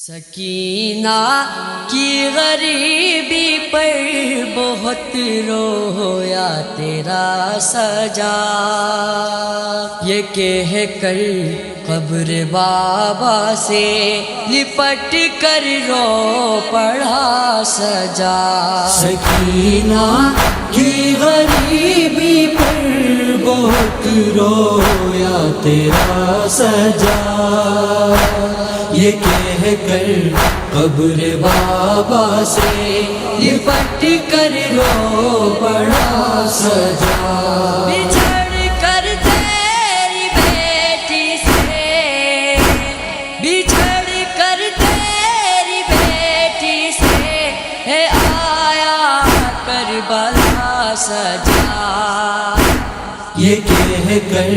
सकीना की गरीबी पर बहुत रोया तेरा सजा, ये कह कर कब्र बाबा से लिपट कर रो पड़ा सजा। सकीना की गरीबी पर बहुत रोया तेरा सजा, ये कह कर कब्र बाबा से लिपट कर रो पड़ा सजा। बिछड़ कर तेरी बेटी से, बिछड़ कर तेरी बेटी से है आया करबला सजा, ये कह कर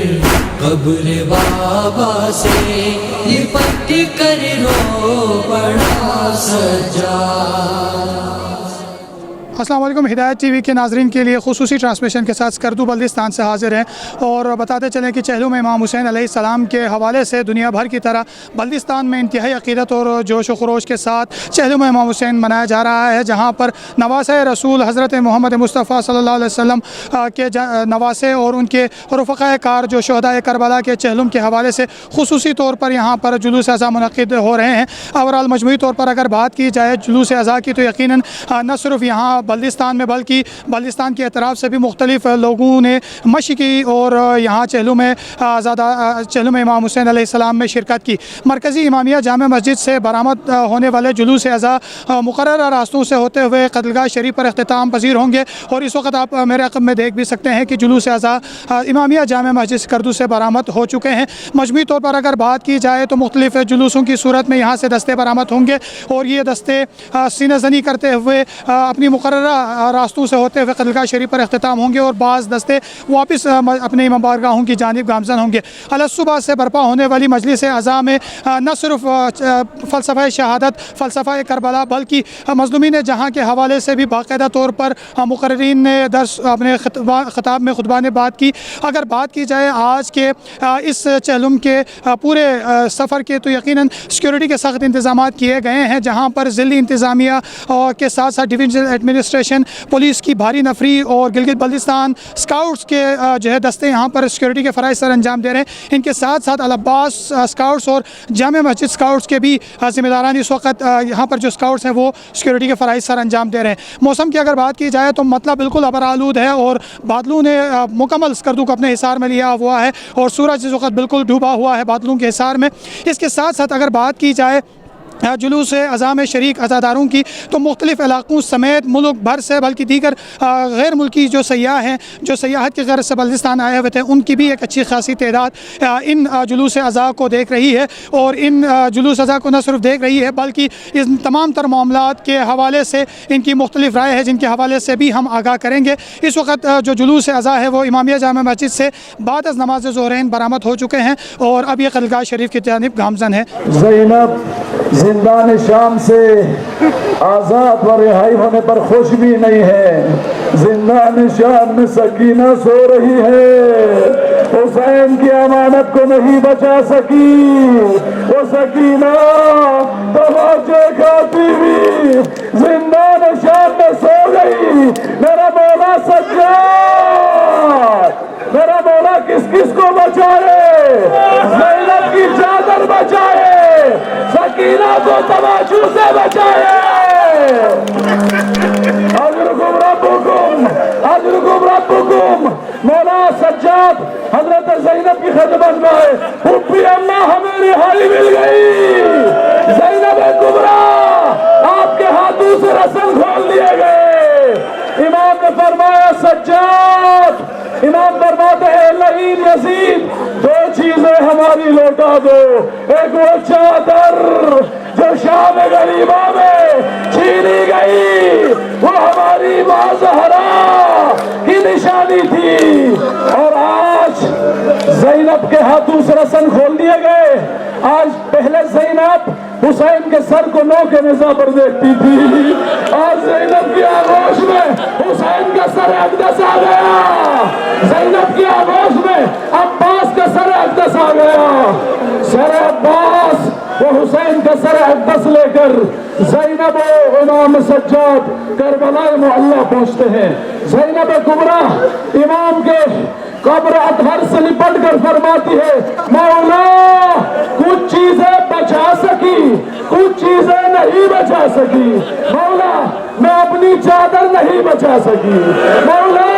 कब्र बाबा से लिपट कर रो पड़ा सजा। अस्सलाम वालेकुम। हिदायत टीवी के नाजरीन के लिए खुसूसी ट्रांसमिशन के साथ स्कर्दू बल्दिस्तान से हाजिर हैं और बताते चलें कि चहलुम इमाम हुसैन अलैहिस्सलाम के हवाले से दुनिया भर की तरह बल्दिस्तान में इंतहाई अक़ीदत और जोश व खरोश के साथ चहलुम इमाम हुसैन मनाया जा रहा है, जहाँ पर नवासे रसूल हज़रत मोहम्मद मुस्तफ़ा सल्लल्लाहु अलैहि वसल्लम के नवासे और उनके रफ़क़ाए कार जो शहदाए करबला के चहलुम के हवाले से खुसूसी तौर पर यहाँ पर जुलूस अज़ा मुनक़्क़िद हो रहे हैं। ओवरऑल मजमूई तौर पर अगर बात की जाए जुलूस अज़ा की तो यकीनन न सिर्फ यहाँ बल्दिस्तान में बल्कि बल्दिस्तान की अतराफ़ से भी मुख्तलिफ़ लोगों ने मशी की और यहाँ चहलुम इमाम हुसैन अलैहिस्सलाम में शिरकत की। मरकज़ी इमामिया जामे मस्जिद से बरामद होने वाले जुलूस अज़ा मुक़र्रर रास्तों से होते हुए क़त्लगाह शरीफ पर अख्तिताम पज़ीर होंगे और इस वक्त आप मेरे अक़ब में देख भी सकते हैं कि जुलूस अज़ा इमामिया जामे मस्जिद स्कर्दू से बरामद हो चुके हैं। मजमूई तौर पर अगर बात की जाए तो मुख्तलिफ़ जुलूसों की सूरत में यहाँ से दस्ते बरामद होंगे और ये दस्ते सीना ज़नी करते हुए अपनी मुक़र्ररा रास्तों से होते हुए क़त्लगाह शरीफ पर अख्तिताम होंगे और बाज़ दस्ते वापस अपने इमामबारगाहों की जानिब गामज़न होंगे। अलसुबह से बर्पा होने वाली मजलिस अज़ा में न सिर्फ फ़लसफ़ा शहादत, फ़लसफ़ा करबला बल्कि मज़लूमीन जहाँ के हवाले से भी बाकायदा तौर पर मुक़र्रिरीन ने दर्स अपने ख़िताब में खुतबा ने बात की। अगर बात की जाए आज के इस चहलुम के पूरे सफ़र के तो यकीनन सिक्योरिटी के सख्त इंतज़ाम किए गए हैं, जहाँ पर ज़िली इंतज़ामिया के साथ साथ डिवीज़नल एडमिनिस्ट्रेशन, पुलिस की भारी नफरी और गिलगित बल्दिस्तान स्काउट्स के जो है दस्ते यहाँ पर सिक्योरिटी के फ़राइज़ सर अंजाम दे रहे हैं। इनके साथ साथ अल अब्बास स्काउट्स और जामे मस्जिद स्काउट्स के भी ज़िम्मेदारान इस वक्त यहाँ पर जो स्काउट्स हैं वो सिक्योरिटी के फ़राइज़ सर अंजाम दे रहे हैं। मौसम की अगर बात की जाए तो मतलब बिल्कुल अबरालूद है और बादलों ने मुकम्मल स्कर्दू को अपने हिसार में लिया हुआ है और सूरज इस वक्त बिल्कुल डूबा हुआ है बादलों के हिसार में। इसके साथ साथ अगर बात की जाए जुलूस अज़ा में शरीक अज़ादारों की तो मुख्तलिफ़ इलाक़ों समेत मुल्क भर से बल्कि दीगर गैर मुल्की जो सयाह हैं जो सयाहत के गर्ज़ से बल्दिस्तान आए हुए थे उनकी भी एक अच्छी खासी तादाद इन जुलूस अज़ा को देख रही है और इन जुलूस अज़ा को न सिर्फ देख रही है बल्कि इन तमाम तर मामलात के हवाले से इनकी मुख्तलिफ़ राय है जिनके हवाले से भी हम आगाह करेंगे। इस वक्त जो जुलूस अज़ा है वो इमामिया जामे मस्जिद से बाद अज़ नमाज़ ज़ोहरैन बरामद हो चुके हैं और अब ये क़त्लगाह शरीफ की जानिब गामज़न है। जिंदान शाम से आज़ाद व रिहाई होने पर खुश भी नहीं है। जिंदान शाम में सकीना सो रही है, हुसैन की अमानत को नहीं बचा सकी। वो सकीना तमाचे खाती हुई जिंदान शाम में सो गई। मेरा मौला सज्जाद, मेरा मौला किस किस को बचाए? ज़ैनब की चादर बचाए, सकीना को तमाचू से बचाए। अजरुकुम रब्बुकुम, अजरुकुम रब्बुकुम। मौला सज्जाद हजरत ज़ैनब की खिदमत में पुप्पी अम्मा हमें रिहाई मिल गई। ज़ैनब कुबरा आपके हाथों से रस्म खोल दिए गए। इमाम ने फरमाया सज्जाद, इमाम फरमाते हैं लईन यजीद दो चीजें हमारी लौटा दो। एक वो चादर जो शाम गरीबा में छीनी गई, वो हमारी माँ ज़हरा की निशानी थी और आज ज़ैनब के हाथों से रस्म खोल दिए गए। आज पहले ज़ैनब हुसैन के सर को नौ के निज़ा पर देखती थी, आज ज़ैनब की आगोश में हुसैन का सर अक़दस आ गया। ज़ैनब की आगोश में अब्बास का सर अक़दस आ गया। सर अब्बास वो हुसैन का सर अक़दस लेकर ज़ैनब व इमाम सज्जाद करबला मुअल्ला पहुंचते हैं। ज़ैनब कुबरा इमाम के कब्र अतहर से लिपट कर फरमाती है, मौला कुछ चीजें बचा सकी, कुछ चीजें नहीं बचा सकी। मौला मैं अपनी चादर नहीं बचा सकी। मौला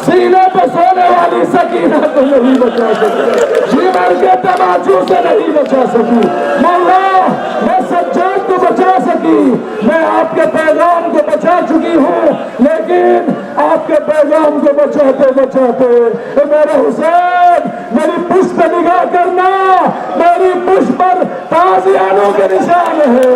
सीने पे सोने वाली सकीना को नहीं बचा सकी, जीवन के तमाचू से नहीं बचा सकी। मौला मैं सज्जाद को बचा सकी, मैं आपके पैगाम को बचा चुकी हूँ, लेकिन आपके पैगाम को बचाते बचाते मेरे हुसैन मेरी पुष्प पे निगाह करना, मेरी पुष्प पर ताज़ियानों के निशान है।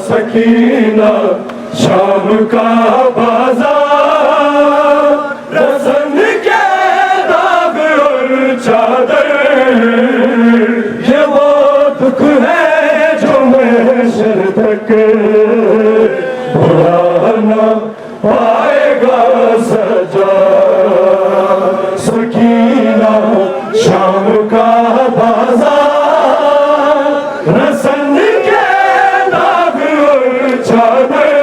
सकीना शाम का बाजार, रसन के दाग और चादर, ये वो दुख है जो महशर तक भुला ना पाएगा सजा। सकीना शाम का बाजार, रसन के दाग और चादर,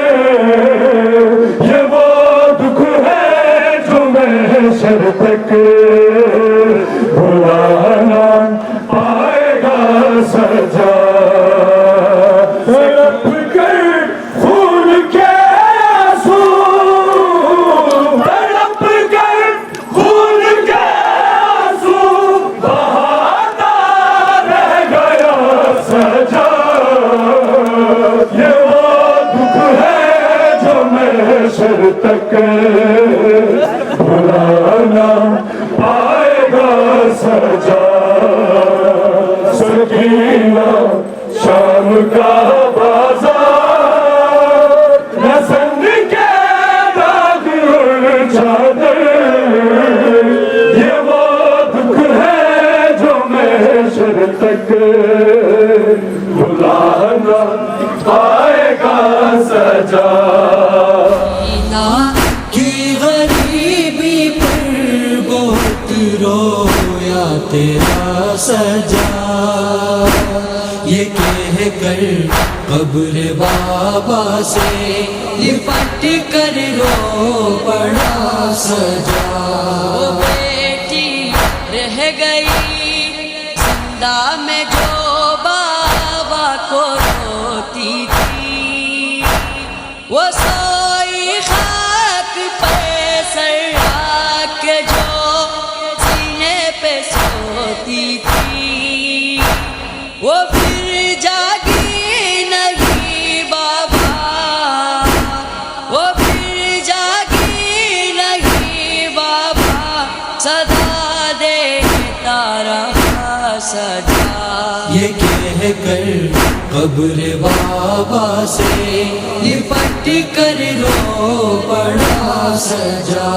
ये वो सजा तड़प कर खून के आंसू तड़प कर खून के आंसू बहाता रह गया सजा ये वो दुख है जो महशर तक भुलाना पाएगा सजा सकीना शाम का बाजार रसन के दाग और चादर ये वो दुख है जो महशर तक भुलाना पाएगा सजा की गरीबी पर बहुत रोया तेरा सजा ये कह कर कब्र बाबा से लिपट कर रो पड़ा सजा वो बेटी रह गई जिंदा में जो बाबा को रोती थी वो सोई खाक पे सर के जो सीने पे सोती थी वो फिर जागी नहीं बाबा वो फिर जागी नहीं बाबा सदा देता रहा सजा ये कह कर कब्र बाबा से लिपट कर रो पड़ा सजा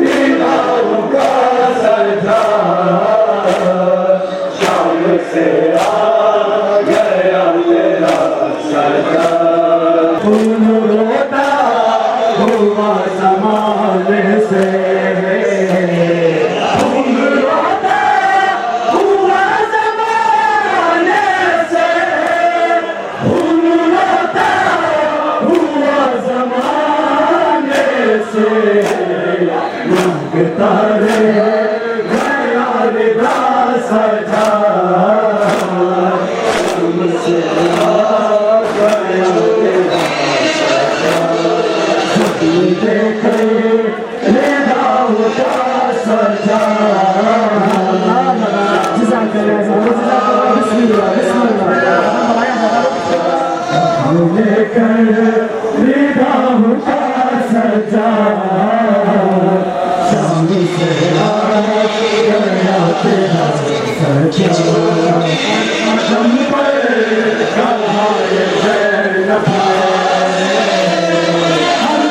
निगाहों का सजा शाम से आ गया तेरा सजा खून रोता हुआ ज़माने से खून रोता हुआ ज़माने से खून रोता हुआ ज़माने से मांगता रे गया निदा सजा तुमसे आ गया तेरा सजा देखे निगाहों का सजा लेकर निगाहों का सजा शाम से आ गया तेरा सजा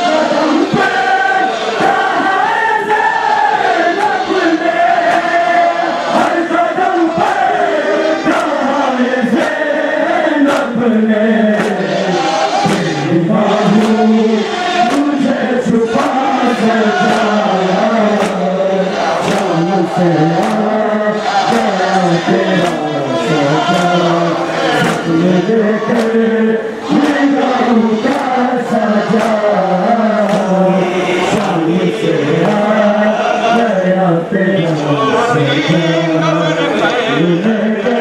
कदम पर कहाए ज़ैनब हर कदम पर कहाए ज़ैनब ने हर कदम पर कहाए ज़ैनब ने मुझे छुपा सजा शाम से आ गया तेरा सजा देकर निगाहों का सजा शाम से आ गया तेरा सजा देकर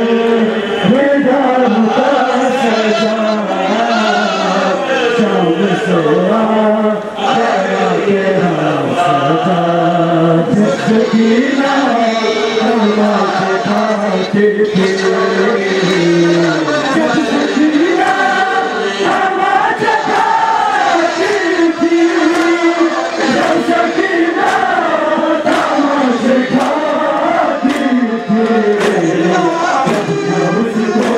निगाहों का सजा शाम से आ गया तेरा सजा जिसकी ना आँखें खाती थी जिसकी ना आँखें खाती थी जिसकी ना आँखें खाती थी उसको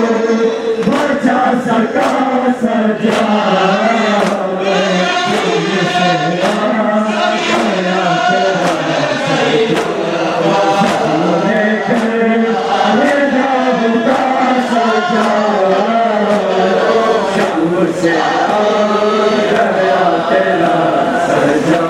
बचा सका सजा से आ गया तेरा सजा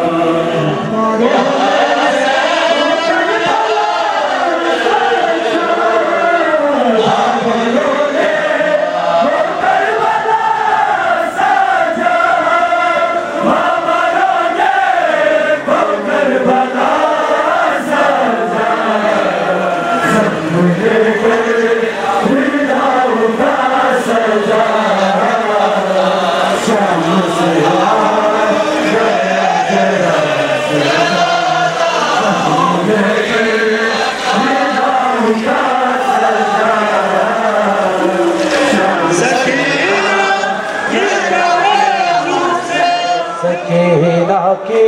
सकीना की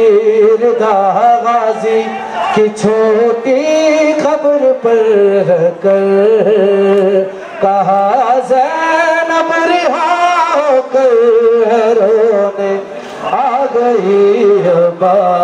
रिदा गाजी की छोटी खबर पर रखकर कहा ज़ैनब रिहा होकर रोने आ गई अब्बास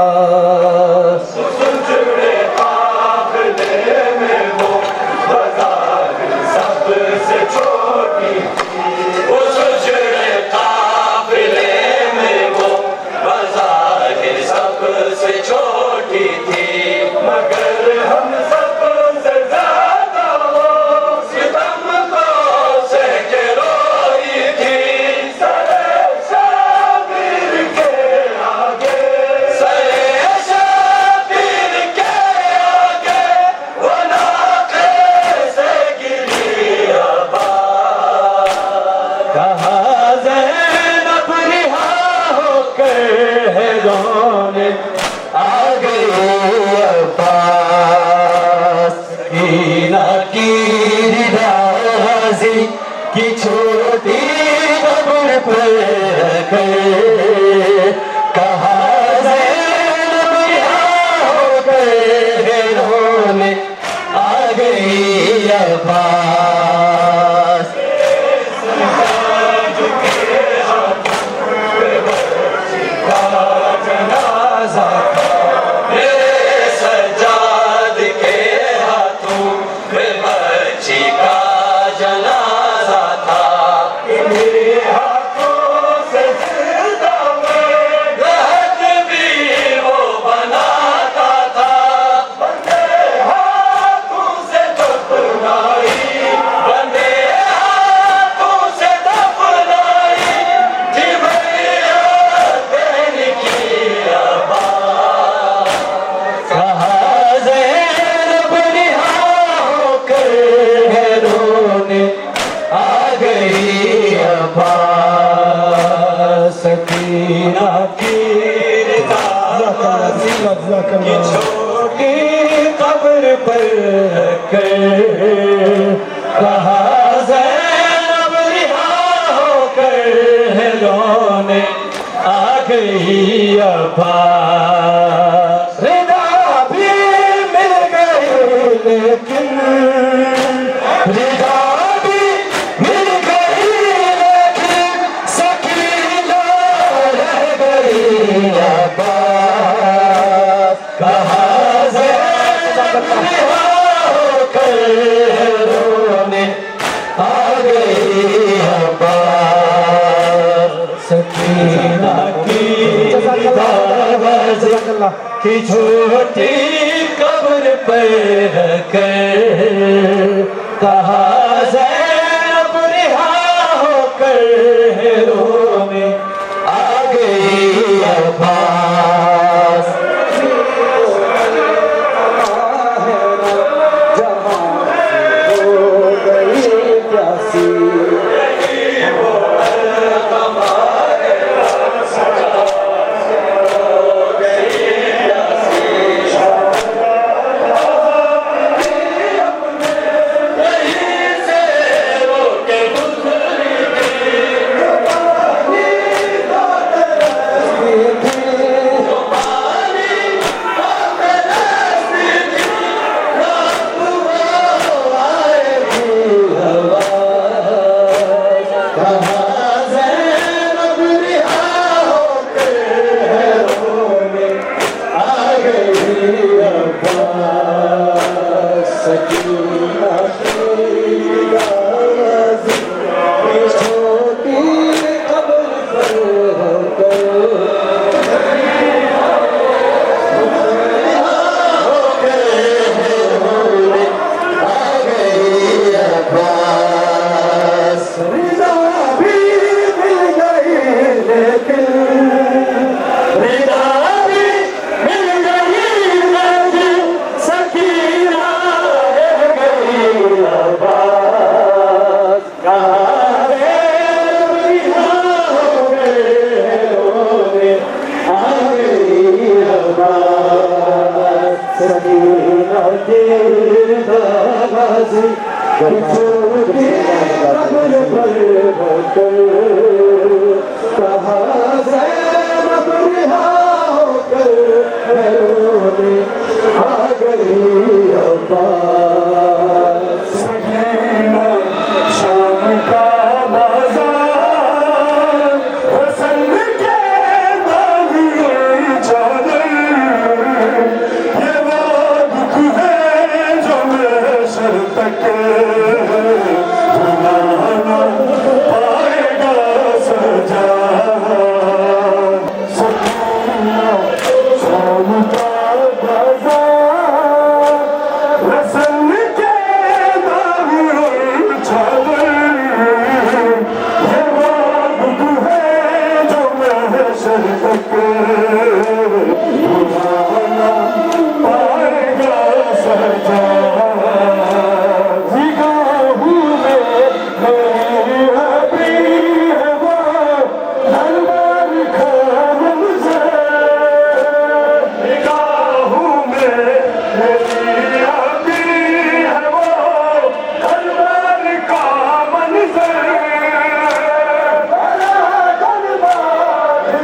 की छोटी खबर पर कहा ज़ैनब हो गए रोने आ गई अब्बास का कि छोटी कब्र पर कर कहा ज़ैनब रिहा होकर रोने आ गई अब्बास। रिदा भी मिल गई लेकिन रिदा भी मिल गई लेकिन सकीना रह गई अब्बास। कहा ज़ैनब रिहा होकर रोने आ गई अब्बास। सकीना की आवाज़ की छोटी कब्र पर कर कहा ज़ैनब रिहा होकर रोने आ गई अब्बास। हो गई प्यासी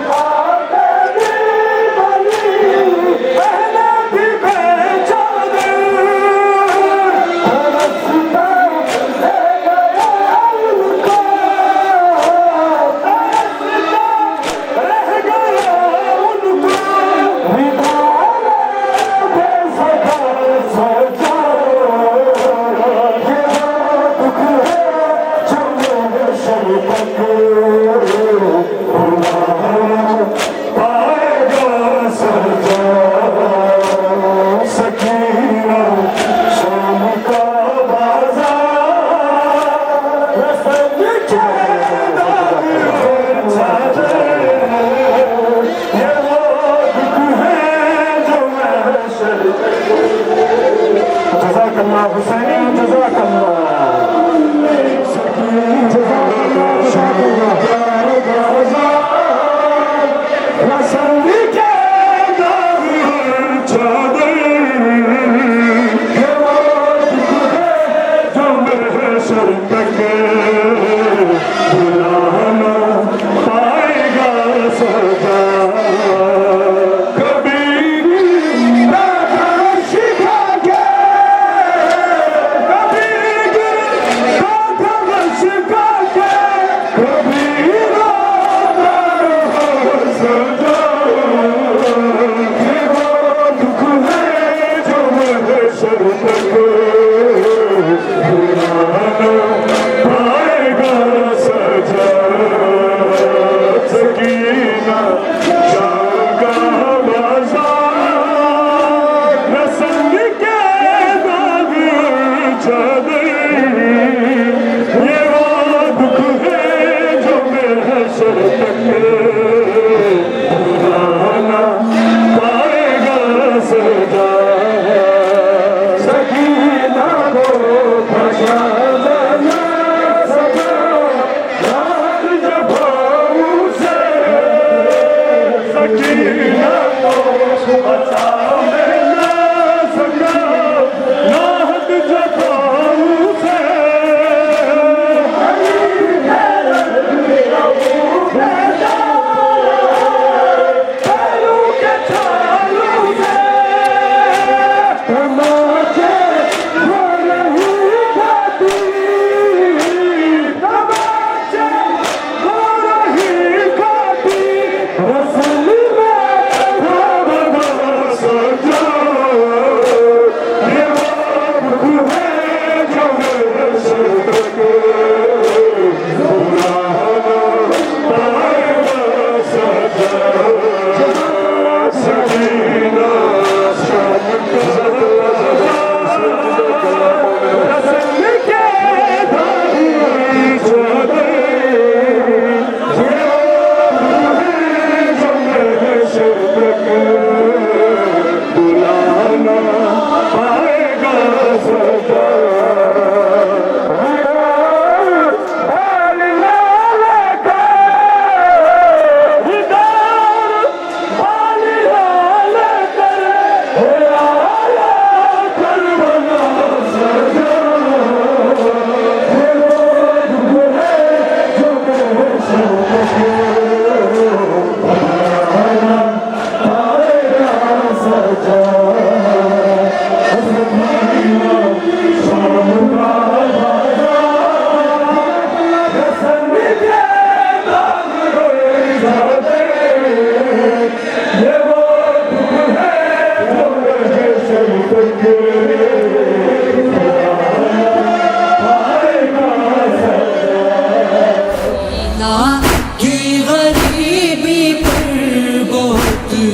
Oh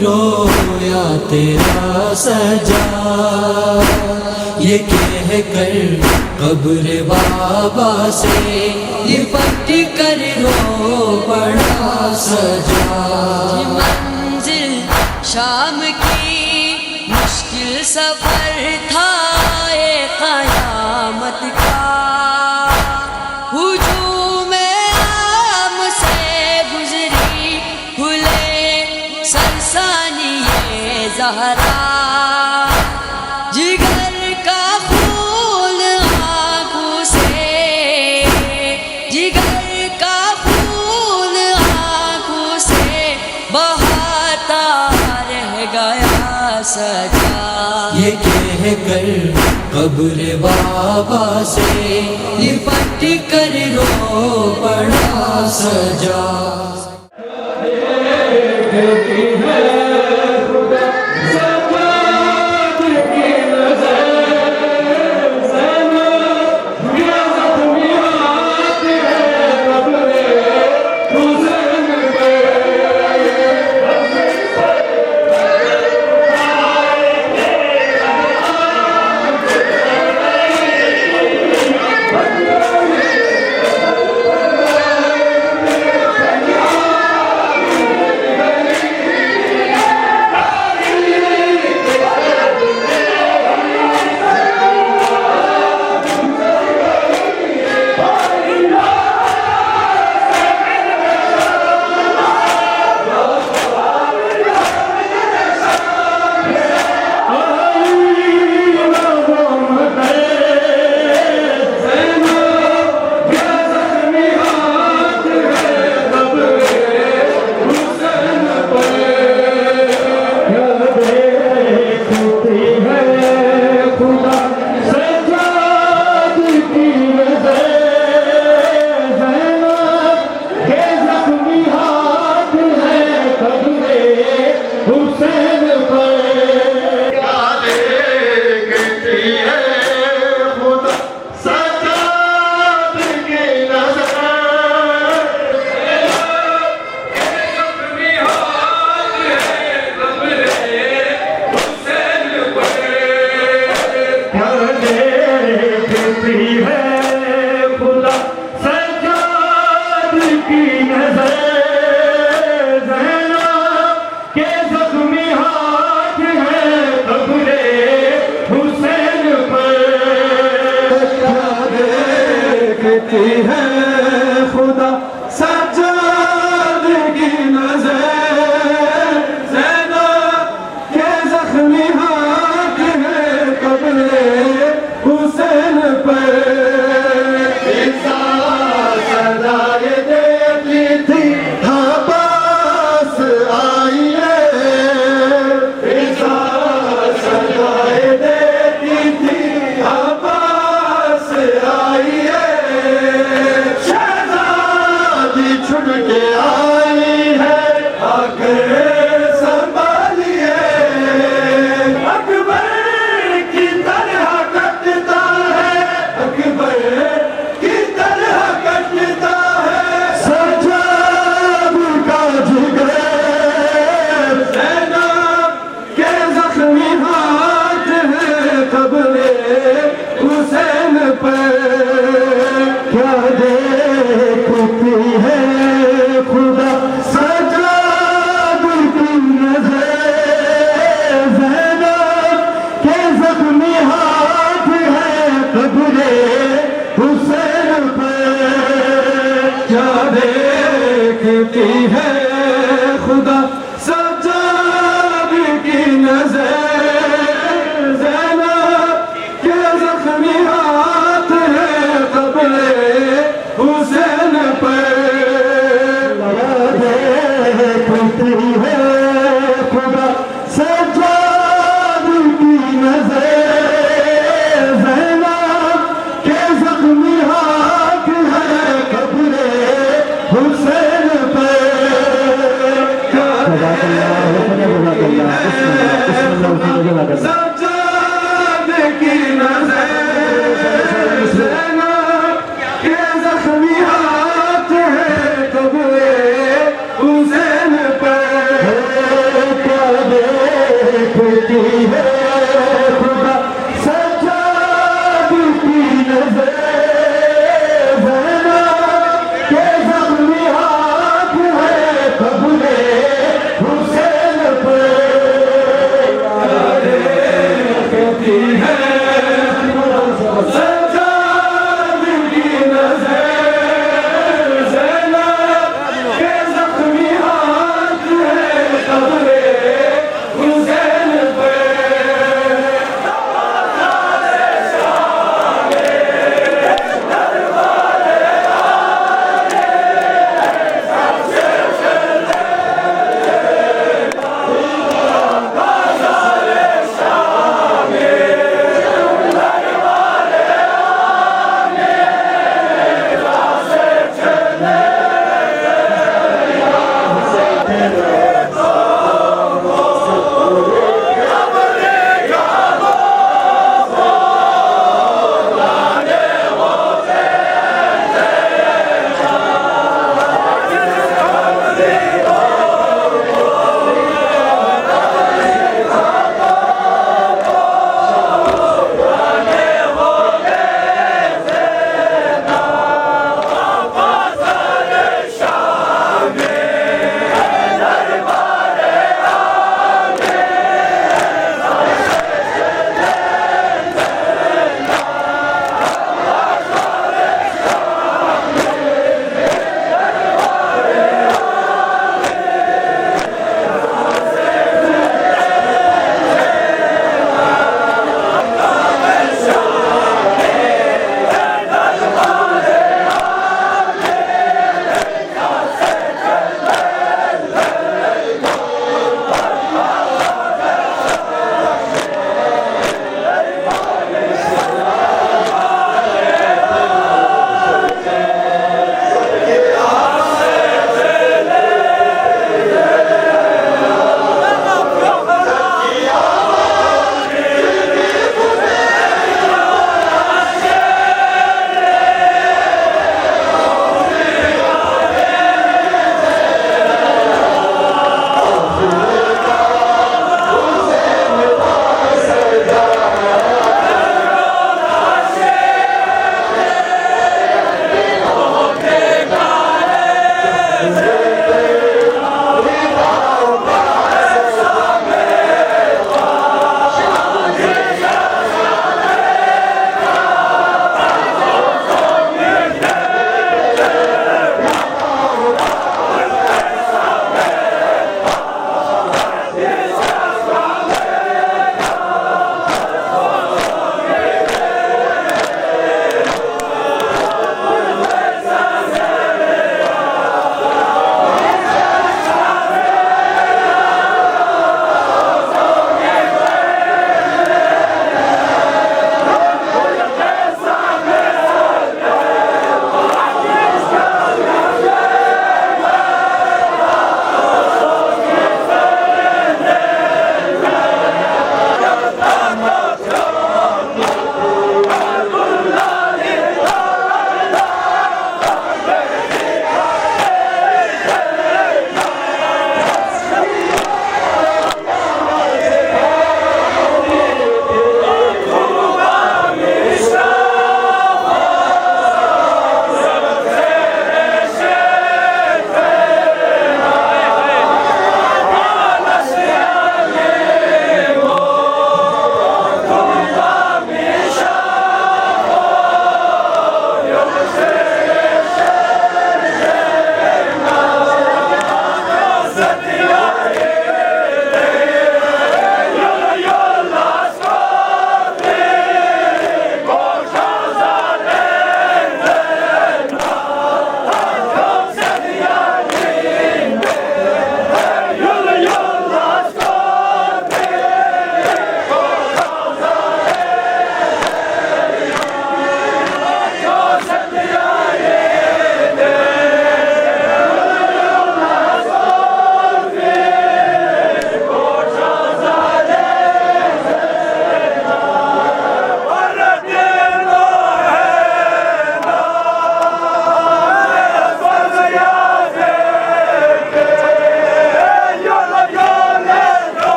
रोया तेरा सजा, ये कह कर कब्र बाबा से लिपट कर रो पड़ा सजा। मंजिल शाम की मुश्किल सफर था ये कयामत का, हुजूम-ए आम से गुजरी खुले सरसानी-ए ज़हरा, जिगर का खून आँखों से, जिगर का खून आँखों से बहाता रह गया सजा। ये कह कर कब्र बाबा से लिपट कर रो पड़ा सजा। कर संभालिए अकबर की तरह कटता है अकबर की तरह कटता है सजाद का जिगर ज़ैनब के ज़ख्मी हाथ है कब्रे हुसैन पर क्या देखती है खुदा सजाद की नजर ज़ैनब के ज़ख्मी हाथ है कब्रे हुसैन पर क्या देखती है खुदा